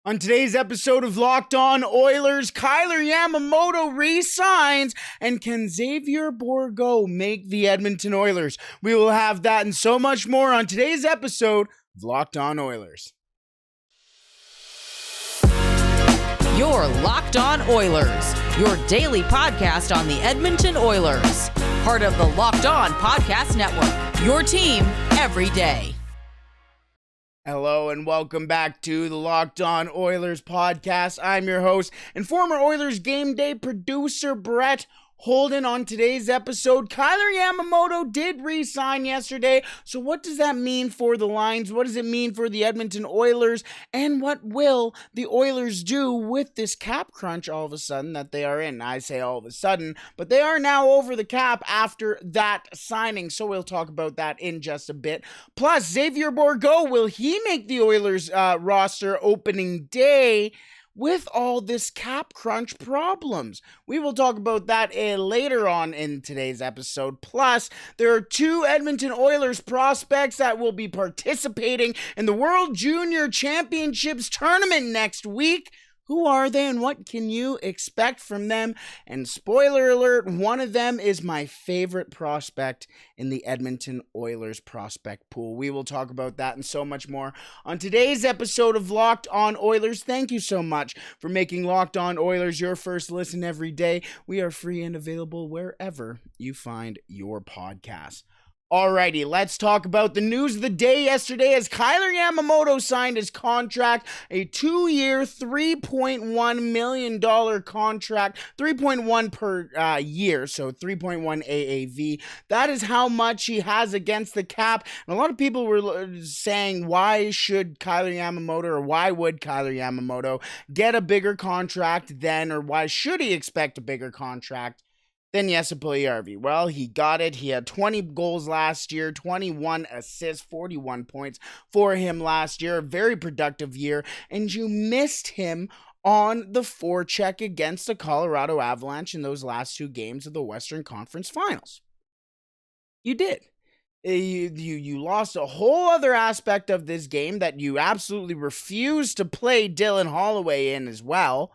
On today's episode of Locked On Oilers, Kailer Yamamoto re-signs, and can Xavier Bourgault make the Edmonton Oilers? We will have that and so much more on today's episode of Locked On Oilers. You're Locked On Oilers, your daily podcast on the Edmonton Oilers. Part of the Locked On Podcast Network, your team every day. Hello and welcome back to the Locked On Oilers podcast. I'm your host and former Oilers game day producer Brett Holden. On today's episode, Kailer Yamamoto did re-sign yesterday. So what does that mean for the Lions? What does it mean for the Edmonton Oilers? And what will the Oilers do with this cap crunch all of a sudden that they are in? I say all of a sudden, but they are now over the cap after that signing. So we'll talk about that in just a bit. Plus, Xavier Bourgault, will he make the Oilers roster opening day with all this cap crunch problems? We will talk about that later on in today's episode. Plus, there are two Edmonton Oilers prospects that will be participating in the World Junior Championships tournament next week. Who are they and what can you expect from them? And spoiler alert, one of them is my favorite prospect in the Edmonton Oilers prospect pool. We will talk about that and so much more on today's episode of Locked On Oilers. Thank you so much for making Locked On Oilers your first listen every day. We are free and available wherever you find your podcasts. Alrighty, let's talk about the news of the day yesterday as Kailer Yamamoto signed his contract, a 2-year, $3.1 million contract, 3.1 per year, so 3.1 AAV. That is how much he has against the cap. And a lot of people were saying, why should Kailer Yamamoto, or why would Kailer Yamamoto get a bigger contract then, or why should he expect a bigger contract than Jesse Puljujarvi? Well, he got it. He had 20 goals last year, 21 assists, 41 points for him last year. A very productive year. And you missed him on the forecheck against the Colorado Avalanche in those last two games of the Western Conference Finals. You did. You lost a whole other aspect of this game that you absolutely refused to play Dylan Holloway in as well.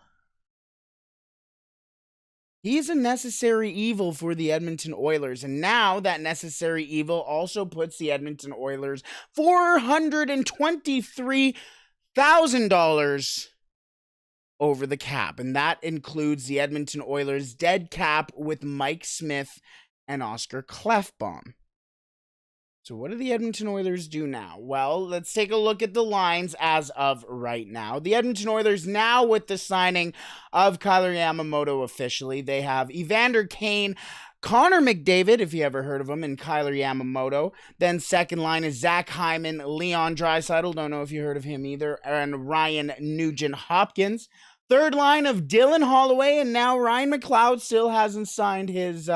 He's a necessary evil for the Edmonton Oilers, and now that necessary evil also puts the Edmonton Oilers $423,000 over the cap, and that includes the Edmonton Oilers' dead cap with Mike Smith and Oscar Klefbom. So what do the Edmonton Oilers do now? Well, let's take a look at the lines as of right now. The Edmonton Oilers now, with the signing of Kailer Yamamoto officially, they have Evander Kane, Connor McDavid, if you ever heard of him, and Kailer Yamamoto. Then second line is Zach Hyman, Leon Draisaitl, don't know if you heard of him either, and Ryan Nugent-Hopkins. Third line of Dylan Holloway, and now Ryan McLeod still hasn't signed his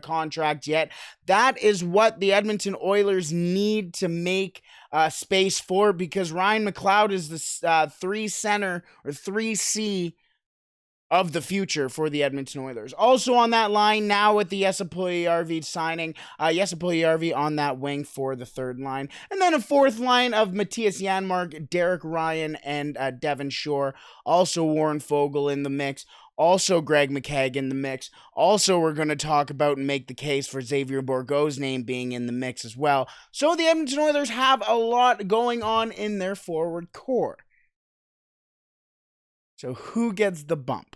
contract yet. That is what the Edmonton Oilers need to make space for, because Ryan McLeod is the 3-center or 3C of the future for the Edmonton Oilers. Also on that line now with the Jesse Puljujarvi signing, Jesse Puljujarvi on that wing for the third line. And then a fourth line of Matthias Janmark, Derek Ryan, and Devin Shore. Also Warren Foegele in the mix. Also Greg McKegg in the mix. Also we're going to talk about and make the case for Xavier Bourgault's name being in the mix as well. So the Edmonton Oilers have a lot going on in their forward core. So who gets the bump?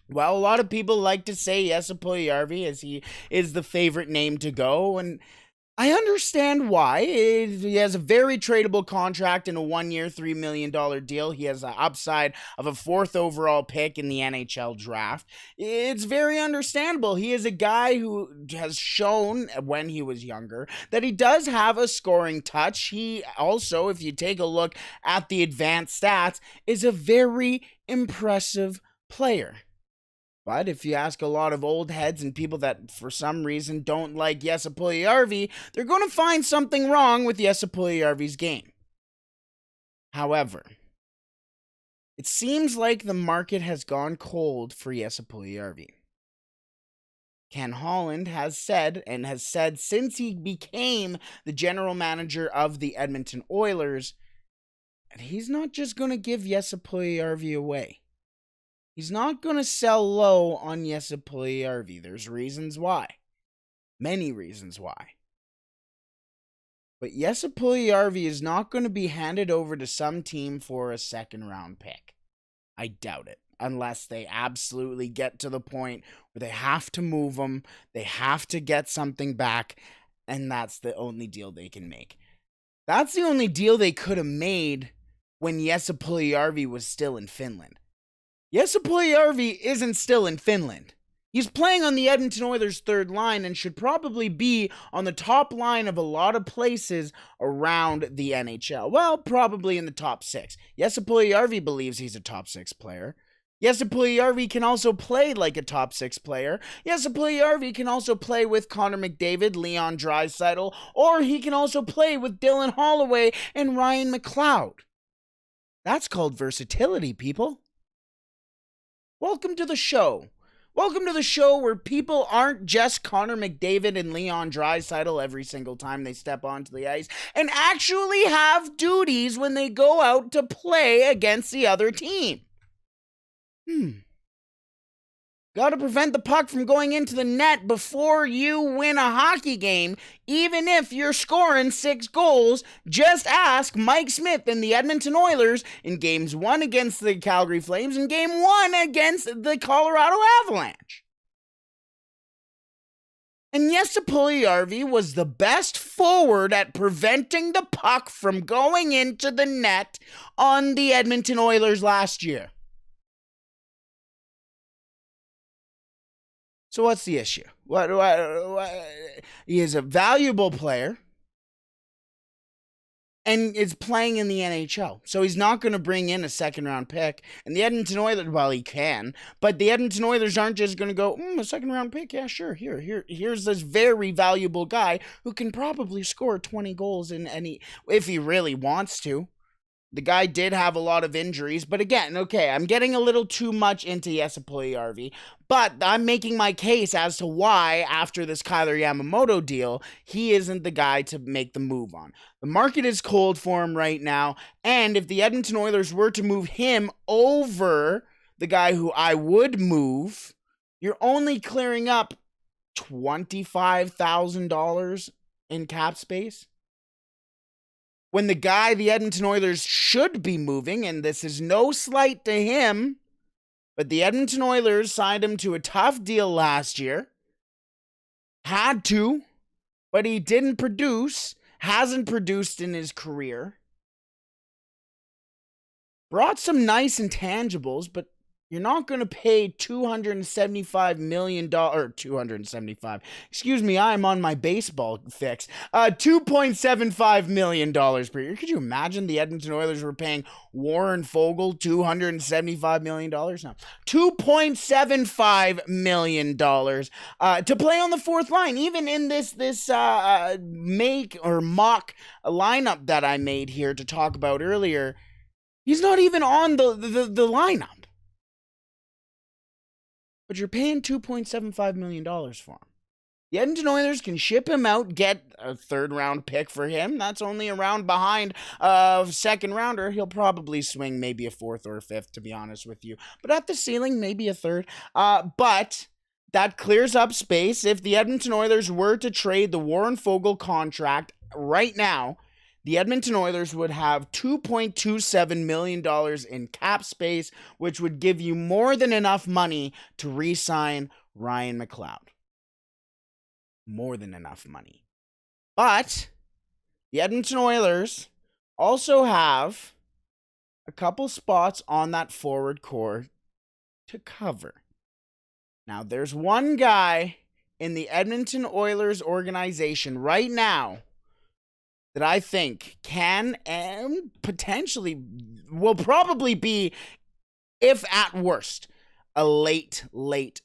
Well, a lot of people like to say Jesse Puljujarvi, as he is the favorite name to go, and I understand why. He has a very tradable contract in a 1-year, $3 million deal. He has an upside of a 4th overall pick in the NHL draft. It's very understandable. He is a guy who has shown when he was younger that he does have a scoring touch. He also, if you take a look at the advanced stats, is a very impressive player. But if you ask a lot of old heads and people that for some reason don't like Jesse Puljujarvi, they're going to find something wrong with Jesse Puljujarvi's game. However, it seems like the market has gone cold for Jesse Puljujarvi. Ken Holland has said since he became the general manager of the Edmonton Oilers, And he's not just going to give Jesse Puljujärvi away. He's not going to sell low on Jesse Puljujärvi. There's reasons why. Many reasons why. But Jesse Puljujärvi is not going to be handed over to some team for a second-round pick. I doubt it. Unless they absolutely get to the point where they have to move him, they have to get something back, and that's the only deal they can make. That's the only deal they could have made when Jesse Puljujärvi was still in Finland. Jesse Puljujärvi isn't still in Finland. He's playing on the Edmonton Oilers' third line and should probably be on the top line of a lot of places around the NHL. Well, probably in the top 6. Jesse Puljujärvi believes he's a top 6 player. Jesse Puljujärvi can also play like a top 6 player. Jesse Puljujärvi can also play with Connor McDavid, Leon Draisaitl, or he can also play with Dylan Holloway and Ryan McLeod. That's called versatility, people. Welcome to the show. Welcome to the show where people aren't just Connor McDavid and Leon Draisaitl every single time they step onto the ice and actually have duties when they go out to play against the other team. Got to prevent the puck from going into the net before you win a hockey game, even if you're scoring 6 goals. Just ask Mike Smith and the Edmonton Oilers in Games 1 against the Calgary Flames and Game 1 against the Colorado Avalanche. And Jesse Puljujärvi was the best forward at preventing the puck from going into the net on the Edmonton Oilers last year. So what's the issue? What? He is a valuable player and is playing in the NHL. So he's not going to bring in a second-round pick. And the Edmonton Oilers, well, he can, but the Edmonton Oilers aren't just going to go, a second-round pick? Yeah, sure. Here's this very valuable guy who can probably score 20 goals in any, if he really wants to. The guy did have a lot of injuries, but again, okay, I'm getting a little too much into Jesse Puljujärvi, but I'm making my case as to why, after this Kailer Yamamoto deal, he isn't the guy to make the move on. The market is cold for him right now, and if the Edmonton Oilers were to move him over the guy who I would move, you're only clearing up $25,000 in cap space. When the guy the Edmonton Oilers should be moving, and this is no slight to him, but the Edmonton Oilers signed him to a tough deal last year. Had to, but he didn't produce, hasn't produced in his career. Brought some nice intangibles, but you're not going to pay $275 million, or 275, excuse me, I'm on my baseball fix, $2.75 million per year. Could you imagine the Edmonton Oilers were paying Warren Foegele $275 million? No, $2.75 million to play on the fourth line. Even in this make or mock lineup that I made here to talk about earlier, he's not even on the lineup. But you're paying $2.75 million for him. The Edmonton Oilers can ship him out, get a third-round pick for him. That's only a round behind a second-rounder. He'll probably swing maybe a fourth or a fifth, to be honest with you. But at the ceiling, maybe a third. But that clears up space. If the Edmonton Oilers were to trade the Warren Foegele contract right now, the Edmonton Oilers would have $2.27 million in cap space, which would give you more than enough money to re-sign Ryan McLeod. More than enough money. But the Edmonton Oilers also have a couple spots on that forward core to cover. Now, there's one guy in the Edmonton Oilers organization right now that I think can and potentially will probably be, if at worst, a late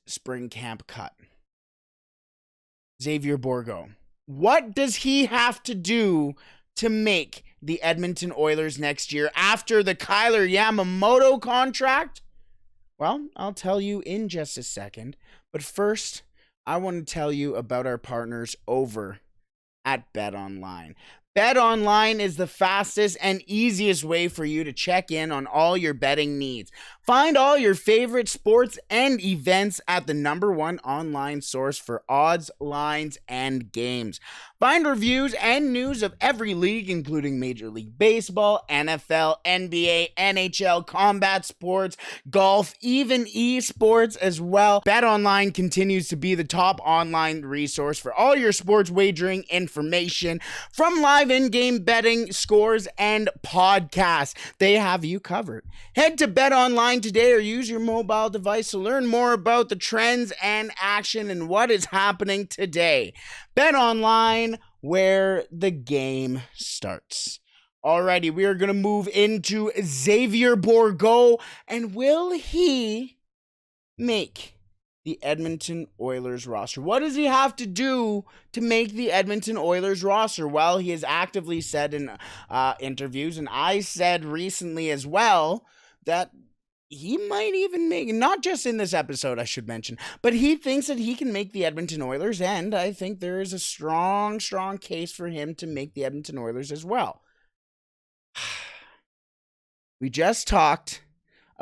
spring camp cut. Xavier Bourgault. What does he have to do to make the Edmonton Oilers next year after the Kailer Yamamoto contract? Well, I'll tell you in just a second. But first, I want to tell you about our partners over at BetOnline. BetOnline is the fastest and easiest way for you to check in on all your betting needs. Find all your favorite sports and events at the #1 online source for odds, lines, and games. Find reviews and news of every league, including Major League Baseball, NFL, NBA, NHL, combat sports, golf, even esports as well. BetOnline continues to be the top online resource for all your sports wagering information, from live in-game betting, scores, and podcasts. They have you covered. Head to BetOnline today or use your mobile device to learn more about the trends and action and what is happening today. BetOnline, where the game starts. Alrighty, we are going to move into Xavier Bourgault, and will he make the Edmonton Oilers roster? What does he have to do to make the Edmonton Oilers roster? Well, he has actively said in interviews, and I said recently as well, that he might even make, not just in this episode, I should mention, but he thinks that he can make the Edmonton Oilers, and I think there is a strong case for him to make the Edmonton Oilers as well. We just talked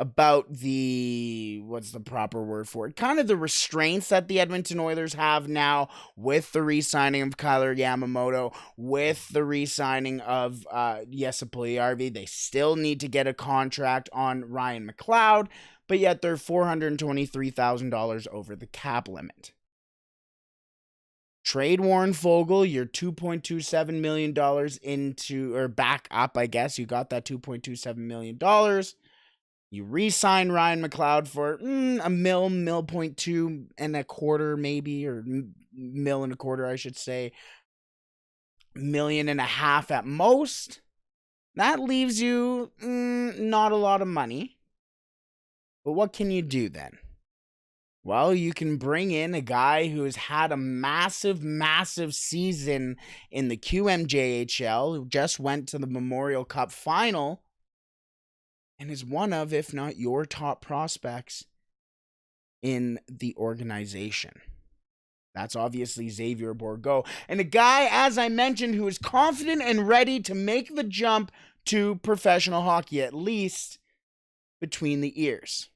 about what's the proper word for it? Kind of the restraints that the Edmonton Oilers have now with the re-signing of Kailer Yamamoto, with the re-signing of Xavier Bourgault. They still need to get a contract on Ryan McLeod, but yet they're $423,000 over the cap limit. Trade Warren Foegele, your $2.27 million into, or back up, I guess. You got that $2.27 million. You re-sign Ryan McLeod for a mil point two and a quarter maybe, or mil and a quarter, I should say. $1.5 million at most. That leaves you not a lot of money. But what can you do then? Well, you can bring in a guy who has had a massive season in the QMJHL, who just went to the Memorial Cup final, and is one of, if not your top prospects in the organization. That's obviously Xavier Bourgault. And a guy, as I mentioned, who is confident and ready to make the jump to professional hockey, at least between the ears.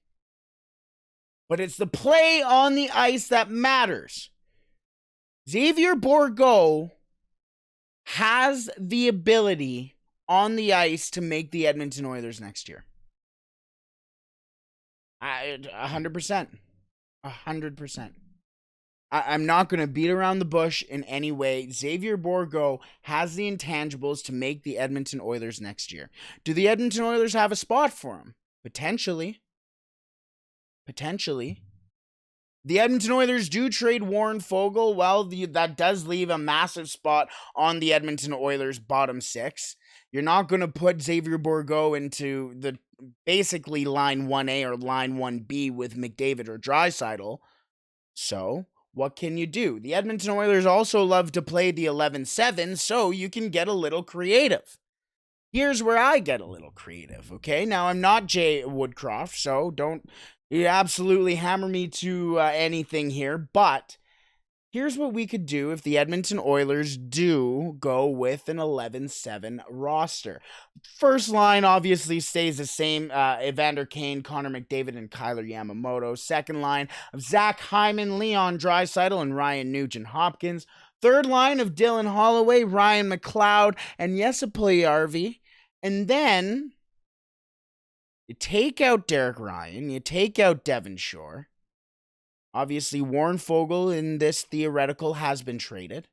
But it's the play on the ice that matters. Xavier Bourgault has the ability on the ice to make the Edmonton Oilers next year. 100%. 100%. I'm not going to beat around the bush in any way. Xavier Bourgault has the intangibles to make the Edmonton Oilers next year. Do the Edmonton Oilers have a spot for him? Potentially. The Edmonton Oilers do trade Warren Foegele. Well, that does leave a massive spot on the Edmonton Oilers' bottom six. You're not going to put Xavier Bourgault into the basically line 1A or line 1B with McDavid or Draisaitl. So, what can you do? The Edmonton Oilers also love to play the 11-7, so you can get a little creative. Here's where I get a little creative, okay? Now, I'm not Jay Woodcroft, so don't absolutely hammer me to anything here, but here's what we could do if the Edmonton Oilers do go with an 11-7 roster. First line obviously stays the same, Evander Kane, Connor McDavid, and Kailer Yamamoto. Second line of Zach Hyman, Leon Draisaitl, and Ryan Nugent-Hopkins. Third line of Dylan Holloway, Ryan McLeod, and Jesse Puljujärvi. And then you take out Derek Ryan, you take out Devon Shore. Obviously, Warren Foegele in this theoretical has been traded.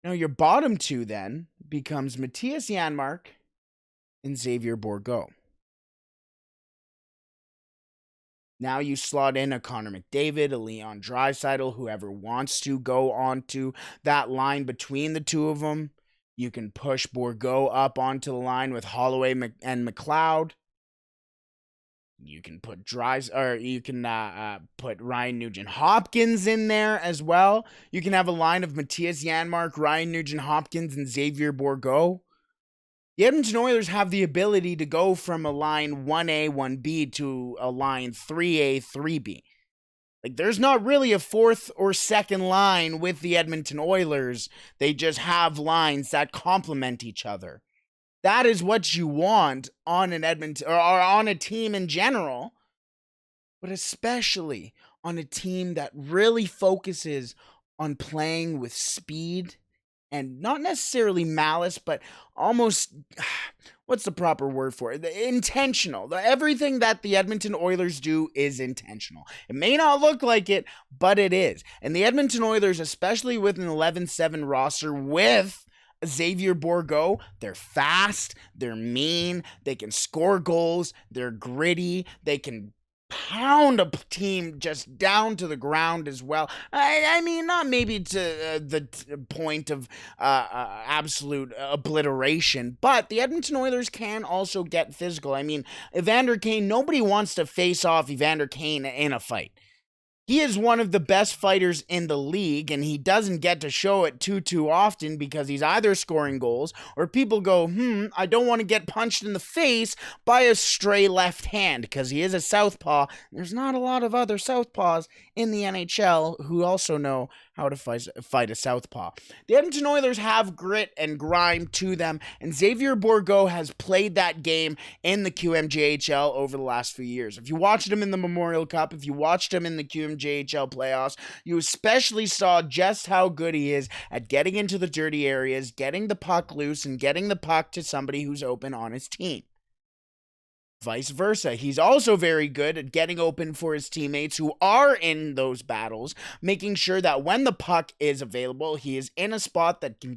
Now, your bottom two then becomes Matthias Janmark and Xavier Bourgault. Now you slot in a Connor McDavid, a Leon Draisaitl, whoever wants to go onto that line between the two of them. You can push Bourgault up onto the line with Holloway and McLeod. You can put put Ryan Nugent-Hopkins in there as well. You can have a line of Matthias Janmark, Ryan Nugent-Hopkins, and Xavier Bourgault. The Edmonton Oilers have the ability to go from a line 1A, 1B to a line 3A, 3B. Like, there's not really a fourth or second line with the Edmonton Oilers. They just have lines that complement each other. That is what you want on an Edmonton or on a team in general, but especially on a team that really focuses on playing with speed and not necessarily malice, but almost, what's the proper word for it? Intentional. Everything that the Edmonton Oilers do is intentional. It may not look like it, but it is. And the Edmonton Oilers, especially with an 11-7 roster with Xavier Bourgault, they're fast, they're mean, they can score goals, they're gritty, they can pound a team just down to the ground as well. I mean, not maybe to the point of absolute obliteration, but the Edmonton Oilers can also get physical. I mean, Evander Kane, nobody wants to face off Evander Kane in a fight. He is one of the best fighters in the league, and he doesn't get to show it too often because he's either scoring goals or people go, I don't want to get punched in the face by a stray left hand because he is a southpaw. There's not a lot of other southpaws in the NHL who also know how to fight a southpaw. The Edmonton Oilers have grit and grime to them, and Xavier Bourgault has played that game in the QMJHL over the last few years. If you watched him in the Memorial Cup, if you watched him in the QMJHL playoffs, you especially saw just how good he is at getting into the dirty areas, getting the puck loose, and getting the puck to somebody who's open on his team. Vice versa. He's also very good at getting open for his teammates who are in those battles, making sure that when the puck is available, he is in a spot that he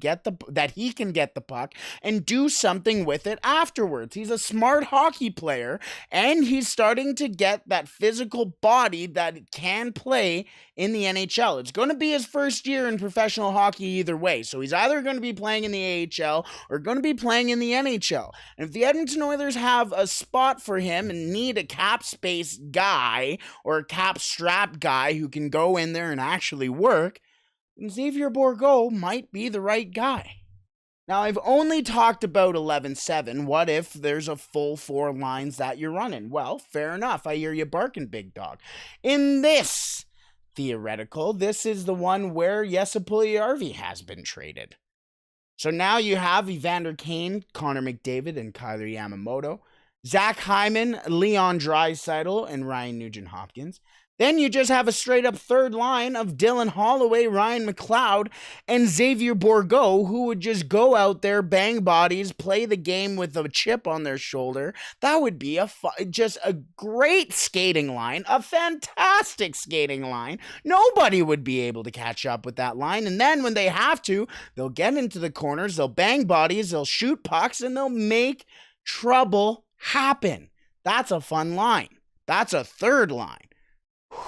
can get the puck and do something with it afterwards. He's a smart hockey player, and he's starting to get that physical body that can play in the NHL. It's going to be his first year in professional hockey either way, so he's either going to be playing in the AHL or going to be playing in the NHL. And if the Edmonton Oilers have a spot for him and need a cap space guy or a cap strap guy who can go in there and actually work, then Xavier Bourgault might be the right guy. Now, I've only talked about 11-7. What if there's a full 4 lines that you're running? Well, fair enough. I hear you barking, big dog. In this theoretical, this is the one where Jesse Puljujarvi has been traded. So now you have Evander Kane, Connor McDavid, and Kailer Yamamoto, Zach Hyman, Leon Draisaitl, and Ryan Nugent-Hopkins. Then you just have a straight-up third line of Dylan Holloway, Ryan McLeod, and Xavier Bourgault, who would just go out there, bang bodies, play the game with a chip on their shoulder. That would be just a great skating line, a fantastic skating line. Nobody would be able to catch up with that line. And then when they have to, they'll get into the corners, they'll bang bodies, they'll shoot pucks, and they'll make trouble happen. That's a fun line. That's a third line.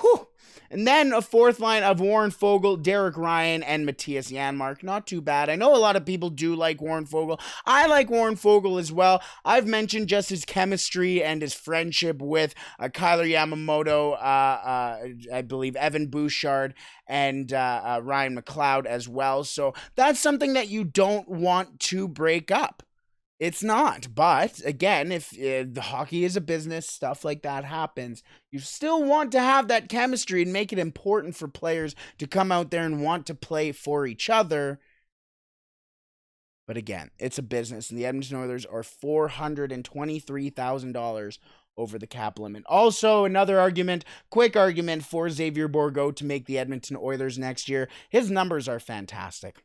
Whew. And then a fourth line of Warren Foegele, Derek Ryan, and Matthias Janmark. Not too bad. I know a lot of people do like Warren Foegele. I like Warren Foegele as well. I've mentioned just his chemistry and his friendship with Kailer Yamamoto, I believe Evan Bouchard, and Ryan McLeod as well. So that's something that you don't want to break up. It's not, but again, if the hockey is a business, stuff like that happens, you still want to have that chemistry and make it important for players to come out there and want to play for each other. But again, it's a business, and the Edmonton Oilers are $423,000 over the cap limit. Also, another quick argument for Xavier Bourgault to make the Edmonton Oilers next year. His numbers are fantastic.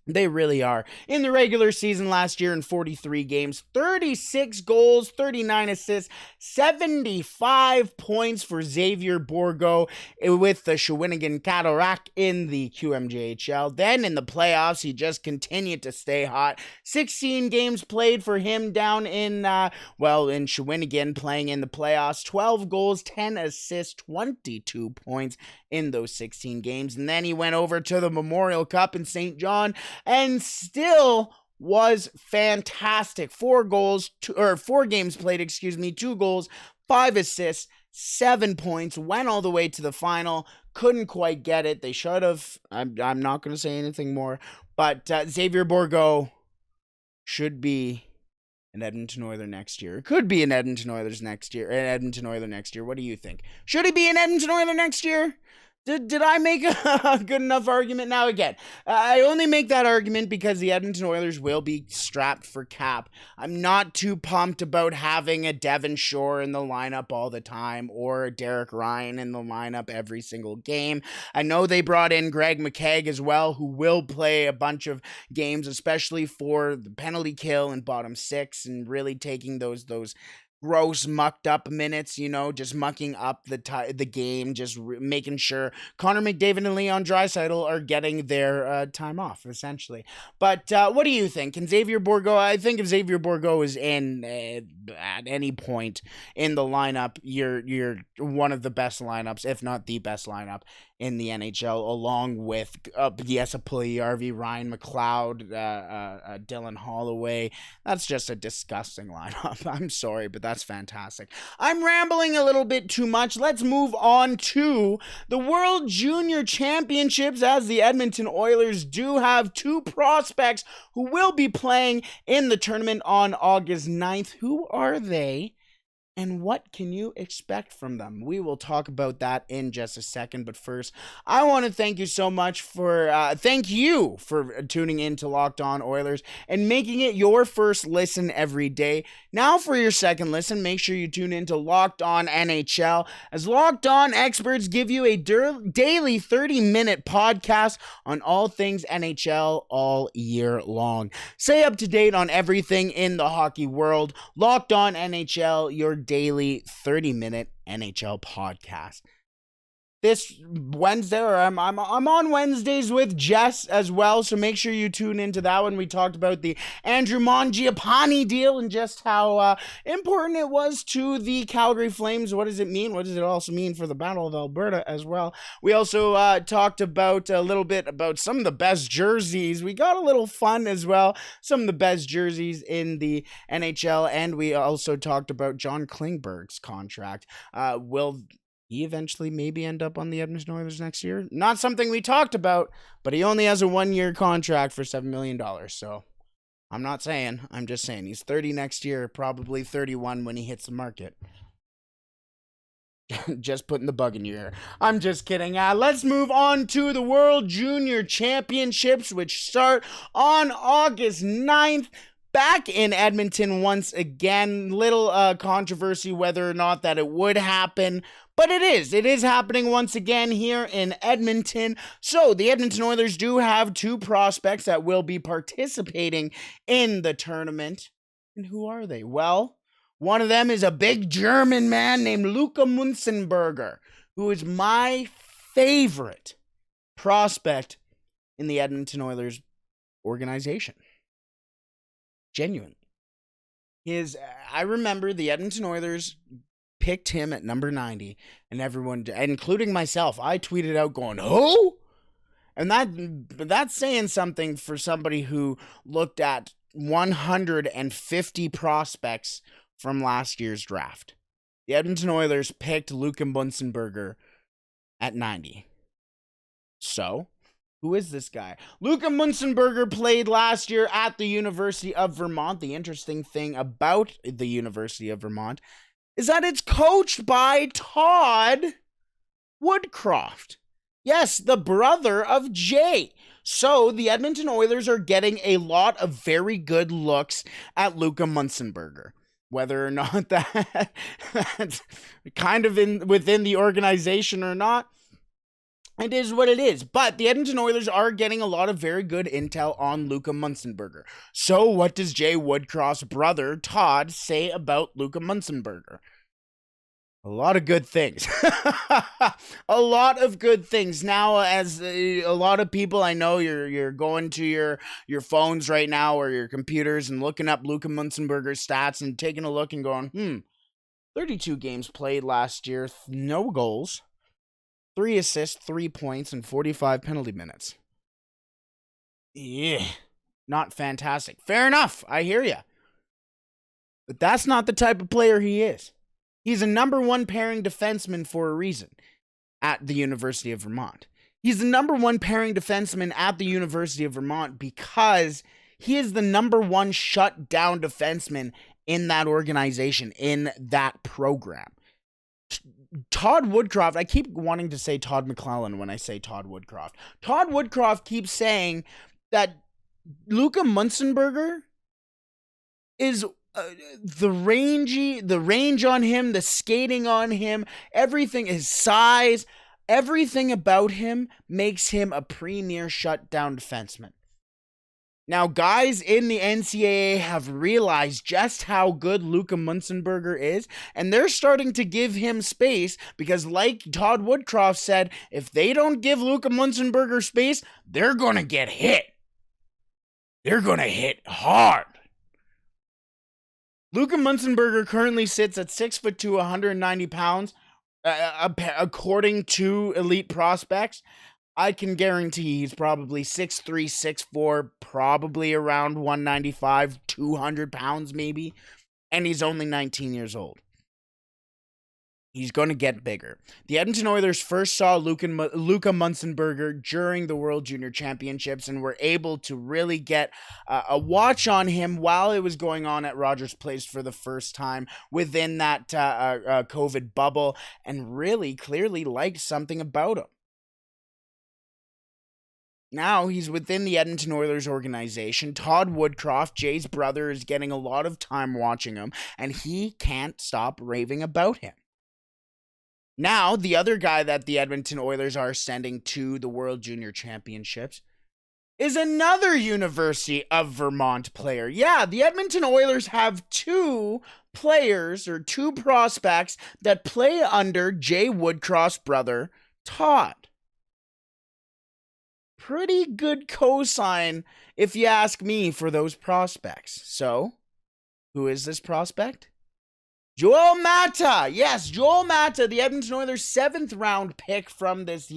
They really are. In the regular season last year in 43 games, 36 goals, 39 assists, 75 points for Xavier Bourgault with the Shawinigan Cataract in the QMJHL. Then in the playoffs, he just continued to stay hot. 16 games played for him down in Shawinigan, playing in the playoffs. 12 goals, 10 assists, 22 points in those 16 games. And then he went over to the Memorial Cup in St. John and still was fantastic. 4 games played, 2 goals, 5 assists, 7 points, went all the way to the final, couldn't quite get it. They should have. I'm not going to say anything more, but Xavier Bourgault should be an Edmonton Oiler next year. It could be an Edmonton Oilers next year. An Edmonton Oiler next year. What do you think? Should he be an Edmonton Oiler next year? Did I make a good enough argument? Now again, I only make that argument because the Edmonton Oilers will be strapped for cap. I'm not too pumped about having a Devon Shore in the lineup all the time or a Derek Ryan in the lineup every single game. I know they brought in Greg McKegg as well, who will play a bunch of games, especially for the penalty kill and bottom six, and really taking those gross mucked up minutes, just mucking up the game, just making sure Connor McDavid and Leon Draisaitl are getting their time off, essentially. But what do you think? Can Xavier Bourgault? I think if Xavier Bourgault is in at any point in the lineup, you're one of the best lineups, if not the best lineup in the NHL, along with Jesse Puljujärvi, Ryan McLeod, Dylan Holloway. That's just a disgusting lineup. I'm sorry, but that's fantastic. I'm rambling a little bit too much. Let's move on to the World Junior Championships, as the Edmonton Oilers do have two prospects who will be playing in the tournament on August 9th. Who are they? And what can you expect from them? We will talk about that in just a second. But first, I want to thank you so much for tuning in to Locked On Oilers and making it your first listen every day. Now for your second listen, make sure you tune in to Locked On NHL, as Locked On experts give you a daily 30-minute podcast on all things NHL all year long. Stay up to date on everything in the hockey world. Locked On NHL, your daily 30-minute NHL podcast. This Wednesday, or I'm on Wednesdays with Jess as well, so make sure you tune into that one. We talked about the Andrew Mangiapane deal and just how important it was to the Calgary Flames. What does it mean? What does it also mean for the Battle of Alberta as well? We also talked about a little bit about some of the best jerseys. We got a little fun as well. Some of the best jerseys in the NHL, and we also talked about John Klingberg's contract. Will he eventually maybe end up on the Edmonton Oilers next year? Not something we talked about, but he only has a 1-year contract for $7 million. So I'm not saying, I'm just saying he's 30 next year, probably 31 when he hits the market. Just putting the bug in your ear. I'm just kidding. Let's move on to the World Junior Championships, which start on August 9th. Back in Edmonton once again. Little controversy whether or not that it would happen, but it is. It is happening once again here in Edmonton. So the Edmonton Oilers do have two prospects that will be participating in the tournament. And who are they? Well, one of them is a big German man named Luca Munzenberger, who is my favorite prospect in the Edmonton Oilers organization. Genuinely. I remember the Edmonton Oilers picked him at number 90, and everyone, including myself, I tweeted out going, "Who?" And that's saying something for somebody who looked at 150 prospects from last year's draft. The Edmonton Oilers picked Luca Munzenberger at 90. So, who is this guy? Luca Munzenberger played last year at the University of Vermont. The interesting thing about the University of Vermont is that it's coached by Todd Woodcroft. Yes, the brother of Jay. So the Edmonton Oilers are getting a lot of very good looks at Luca Munzenberger. Whether or not that's kind of within the organization or not, it is what it is. But the Edmonton Oilers are getting a lot of very good intel on Luca Munzenberger. So what does Jay Woodcroft's brother, Todd, say about Luca Munzenberger? A lot of good things. A lot of good things. Now, as a lot of people, I know you're going to your phones right now or your computers and looking up Luca Munzenberger's stats and taking a look and going, 32 games played last year, no goals. 3 assists, 3 points, and 45 penalty minutes. Yeah, not fantastic. Fair enough, I hear you. But that's not the type of player he is. He's a number 1 pairing defenseman for a reason at the University of Vermont. He's the number 1 pairing defenseman at the University of Vermont because He is the number one shutdown defenseman in that organization, in that program. Todd Woodcroft, I keep wanting to say Todd McClellan when I say Todd Woodcroft. Todd Woodcroft keeps saying that Luka Munzenberger is the range on him, the skating on him, everything, his size, everything about him makes him a premier shutdown defenseman. Now, guys in the NCAA have realized just how good Luka Munzenberger is, and they're starting to give him space because, like Todd Woodcroft said, if they don't give Luka Munzenberger space, they're going to get hit. They're going to hit hard. Luka Munzenberger currently sits at 6'2", 190 pounds, according to Elite Prospects. I can guarantee he's probably 6'3", 6'4", probably around 195, 200 pounds maybe, and he's only 19 years old. He's going to get bigger. The Edmonton Oilers first saw Luka Munzenberger during the World Junior Championships and were able to really get a watch on him while it was going on at Rogers Place for the first time within that COVID bubble, and really clearly liked something about him. Now he's within the Edmonton Oilers organization. Todd Woodcroft, Jay's brother, is getting a lot of time watching him, and he can't stop raving about him. Now, the other guy that the Edmonton Oilers are sending to the World Junior Championships is another University of Vermont player. Yeah, the Edmonton Oilers have two players or two prospects that play under Jay Woodcroft's brother, Todd. Pretty good cosign, if you ask me, for those prospects. So, who is this prospect? Joel Mata. Yes, Joel Mata, the Edmonton Oilers' 7th round pick from this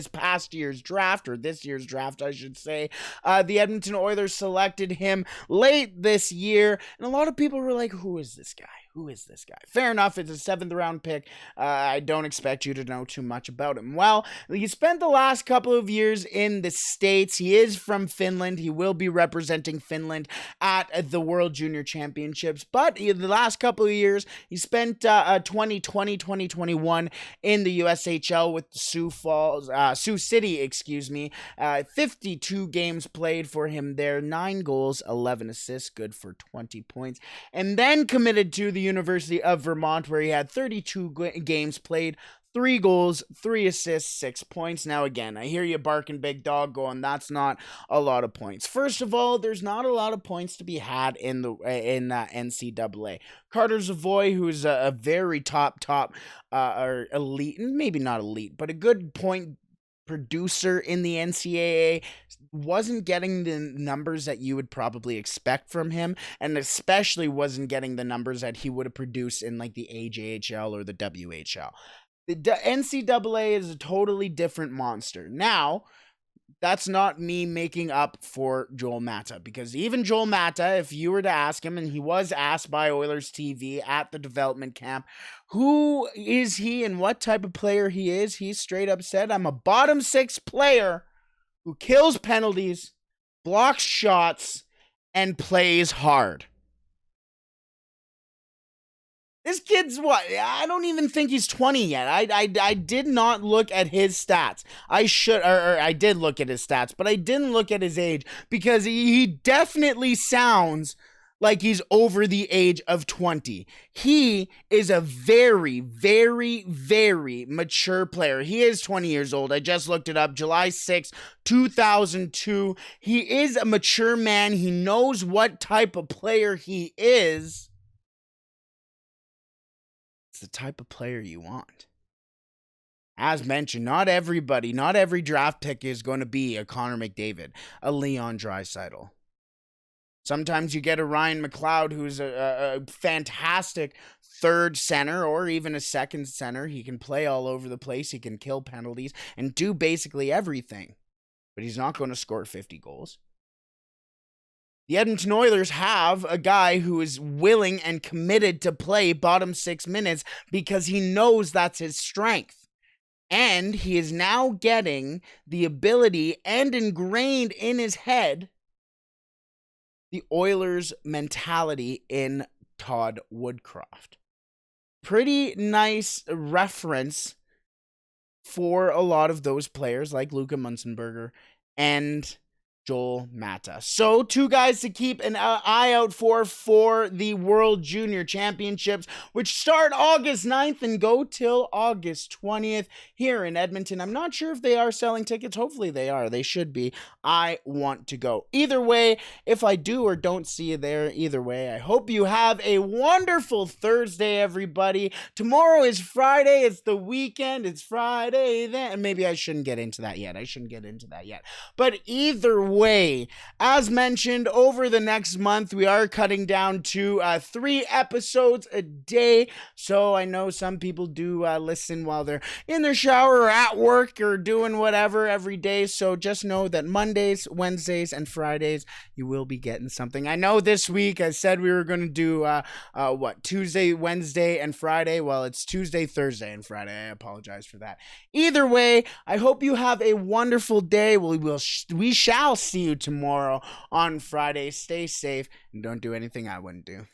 past year's draft, or this year's draft, I should say. The Edmonton Oilers selected him late this year, and a lot of people were like, who is this guy? Who is this guy? Fair enough, it's a 7th round pick. I don't expect you to know too much about him. Well, he spent the last couple of years in the States. He is from Finland. He will be representing Finland at the World Junior Championships. But the last couple of years, he spent 2020, 2021 in the USHL with Sioux City, 52 games played for him there, 9 goals, 11 assists, good for 20 points. And then committed to the University of Vermont, where he had 32 games played, 3 goals, 3 assists, 6 points. Now again, I hear you barking big dog going, that's not a lot of points. First of all, there's not a lot of points to be had in NCAA. Carter Zavoy, who is a very top or elite, maybe not elite, but a good point producer in the NCAA, wasn't getting the numbers that you would probably expect from him, and especially wasn't getting the numbers that he would have produced in like the AJHL or the WHL. The NCAA is a totally different monster. Now, that's not me making up for Joel Mata, because even Joel Mata, if you were to ask him, and he was asked by Oilers TV at the development camp, who is he and what type of player he is, he straight up said, I'm a bottom 6 player who kills penalties, blocks shots, and plays hard. This kid's what? I don't even think he's 20 yet. I did not look at his stats. I did look at his stats, but I didn't look at his age, because he definitely sounds like he's over the age of 20. He is a very, very, very mature player. He is 20 years old. I just looked it up. July 6, 2002. He is a mature man. He knows what type of player he is. It's the type of player you want. As mentioned, not every draft pick is going to be a Connor McDavid, a Leon Draisaitl. Sometimes you get a Ryan McLeod, who's a fantastic third center or even a second center. He can play all over the place. He can kill penalties and do basically everything. But he's not going to score 50 goals. The Edmonton Oilers have a guy who is willing and committed to play bottom 6 minutes because he knows that's his strength. And he is now getting the ability and ingrained in his head the Oilers' mentality in Todd Woodcroft. Pretty nice reference for a lot of those players like Luka Munzenberger and Joel Mata. So 2 guys to keep an eye out for the World Junior Championships, which start August 9th and go till August 20th here in Edmonton. I'm not sure if they are selling tickets. Hopefully they are. They should be. I want to go. Either way, if I do or don't see you there, either way, I hope you have a wonderful Thursday, everybody. Tomorrow is Friday. It's the weekend. It's Friday then. And maybe I shouldn't get into that yet. But either way, as mentioned, over the next month, we are cutting down to 3 episodes a day. So I know some people do listen while they're in their shower or at work or doing whatever every day. So just know that Mondays, Wednesdays, and Fridays, you will be getting something. I know this week I said we were going to do Tuesday, Wednesday, and Friday. Well, it's Tuesday, Thursday, and Friday. I apologize for that. Either way, I hope you have a wonderful day. We shall see you tomorrow on Friday. Stay safe and don't do anything I wouldn't do.